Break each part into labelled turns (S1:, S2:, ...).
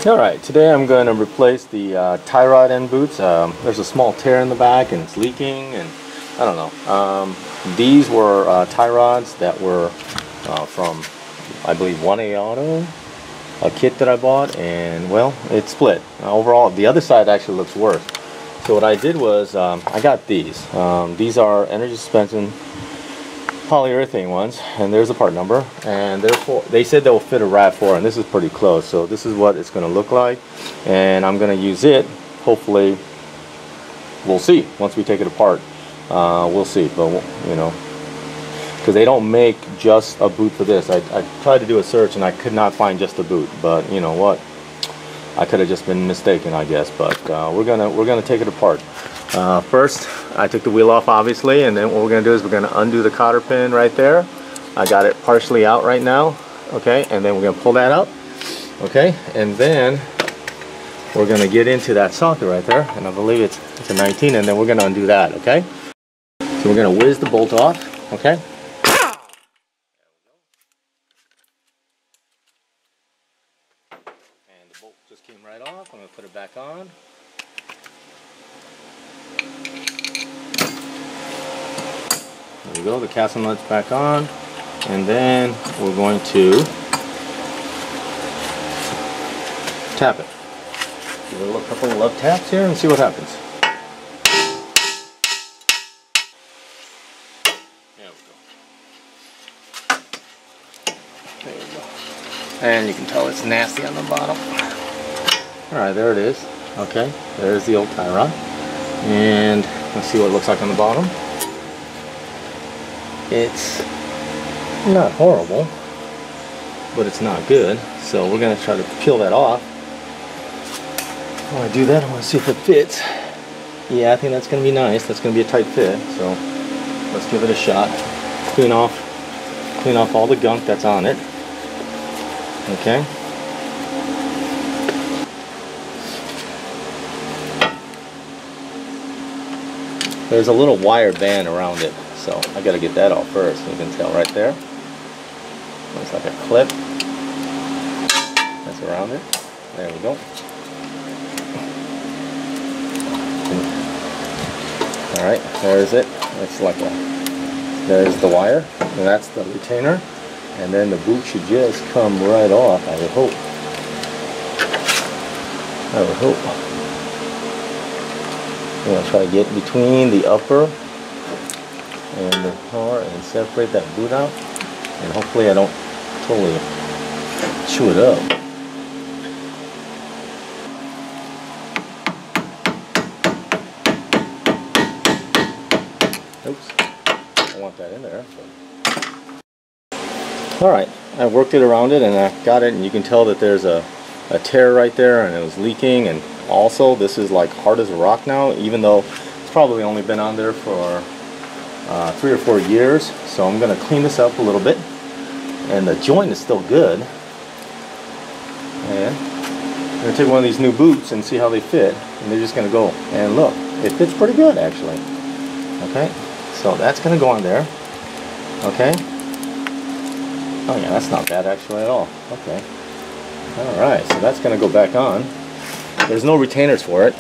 S1: Alright, today I'm going to replace the tie rod end boots. There's a small tear in the back and it's leaking, and I don't know. These were tie rods that were from, I believe, 1A Auto, a kit that I bought, and well, it split. Overall, the other side actually looks worse. So what I did was, I got these. These are energy suspension polyurethane ones, and there's a part number, and therefore they said they'll fit a RAV4, and this is pretty close, so this is what it's going to look like, and I'm going to use it. Hopefully, we'll see once we take it apart. We'll see, but you know, because they don't make just a boot for this. I tried to do a search and I could not find just a boot, but you know what, I could have just been mistaken, I guess. But we're gonna take it apart. First, I took the wheel off, obviously, and then what we're going to do is we're going to undo the cotter pin right there. I got it partially out right now, okay, and then we're going to pull that up, okay, and then we're going to get into that socket right there, and I believe it's a 19, and then we're going to undo that, okay. So we're going to whiz the bolt off, okay. And the bolt just came right off. I'm going to put it back on. There we go, the castle nut's back on, and then we're going to tap it. Give it a couple of love taps here and see what happens. There we go. There we go. And you can tell it's nasty on the bottom. Alright, there it is. Okay, there's the old tie rod. And let's see what it looks like on the bottom. It's not horrible, but it's not good. So we're going to try to peel that off. While I do that, I want to see if it fits. Yeah, I think that's going to be nice. That's going to be a tight fit. So let's give it a shot. Clean off all the gunk that's on it. Okay. There's a little wire band around it, so I gotta get that off first. You can tell right there. Looks like a clip that's around it. There we go. Alright, there's it. It's like there's the wire, and that's the retainer. And then the boot should just come right off, I would hope. I'm going to try to get between the upper and the lower and separate that boot out, and hopefully I don't totally chew it up. Oops, I want that in there. Alright, I worked it around it and I got it, and you can tell that there's a tear right there, and it was leaking, and also this is like hard as a rock now, even though it's probably only been on there for 3 or 4 years. So I'm going to clean this up a little bit, and the joint is still good, and I'm going to take one of these new boots and see how they fit, and they're just going to go, and look, it fits pretty good actually. Okay, so that's going to go on there. Okay, oh yeah, that's not bad actually at all. Okay, alright, so that's going to go back on. There's no retainers for it.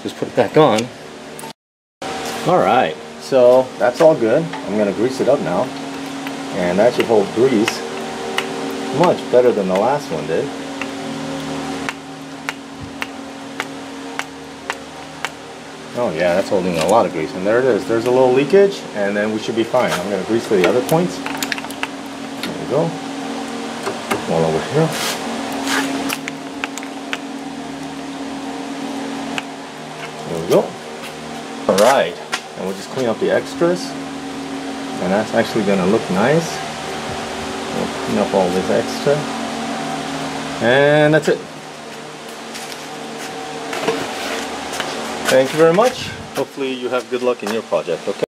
S1: Just put it back on. Alright, so that's all good. I'm going to grease it up now. And that should hold grease much better than the last one did. Oh yeah, that's holding a lot of grease. And there it is. There's a little leakage, and then we should be fine. I'm going to grease for the other points. There we go. One over here. There we go. Alright, and we'll just clean up the extras, and that's actually going to look nice. We'll clean up all this extra, and that's it. Thank you very much. Hopefully you have good luck in your project. Okay.